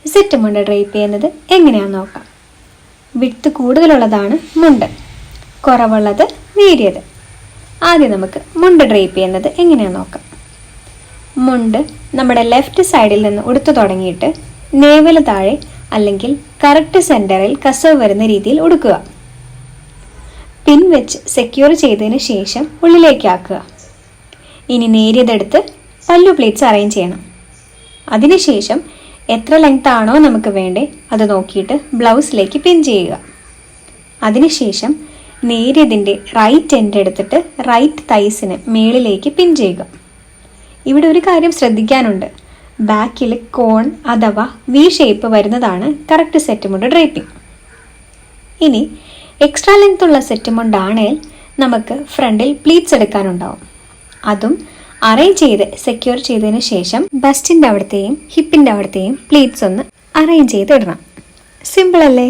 Set മുണ്ട് drape ചെയ്യുന്നത് എങ്ങനെയാണെന്ന് നോക്കാം. വിഡ്ത്ത് കൂടുതലുള്ളതാണ് മുണ്ട്, കുറവുള്ളത് നേരിയത്. ആദ്യം നമുക്ക് മുണ്ട് ഡ്രേപ്പ് ചെയ്യുന്നത് എങ്ങനെയാണെന്ന് നോക്കാം. മുണ്ട് നമ്മുടെ ലെഫ്റ്റ് സൈഡിൽ നിന്ന് ഉടുത്തു തുടങ്ങിയിട്ട് നേവല് താഴെ അല്ലെങ്കിൽ കറക്റ്റ് സെൻറ്ററിൽ കസവ് വരുന്ന രീതിയിൽ ഉടുക്കുക. പിൻ വെച്ച് സെക്യൂർ ചെയ്തതിന് ശേഷം ഉള്ളിലേക്ക് ആക്കുക. ഇനി നേരിയതെടുത്ത് പല്ലു പ്ലേറ്റ്സ് അറേഞ്ച് ചെയ്യണം. അതിനുശേഷം എത്ര ലെങ്ത് ആണോ നമുക്ക് വേണ്ടേ അത് നോക്കിയിട്ട് ബ്ലൗസിലേക്ക് പിൻ ചെയ്യുക. അതിനുശേഷം നേരിയതിൻ്റെ റൈറ്റ് എൻഡ് എടുത്തിട്ട് റൈറ്റ് തൈസിന് മേളിലേക്ക് പിൻ ചെയ്യുക. ഇവിടെ ഒരു കാര്യം ശ്രദ്ധിക്കാനുണ്ട്. ബാക്കിൽ കോൺ അഥവാ വി ഷേപ്പ് വരുന്നതാണ് കറക്റ്റ് സെറ്റ് മുണ്ട് ഡ്രേപ്പിംഗ്. ഇനി എക്സ്ട്രാ ലെങ്ത് ഉള്ള സെറ്റ് മുണ്ടാണെങ്കിൽ നമുക്ക് ഫ്രണ്ടിൽ പ്ലീറ്റ്സ് എടുക്കാനുണ്ടാവും. അതും അറേഞ്ച് ചെയ്ത് സെക്യൂർ ചെയ്തതിന് ശേഷം ബസ്റ്റിൻ്റെ അവിടത്തെയും ഹിപ്പിൻ്റെ അവിടത്തെയും പ്ലീറ്റ്സ് ഒന്ന് അറേഞ്ച് ചെയ്ത് ഇടണം. സിമ്പിൾ അല്ലേ?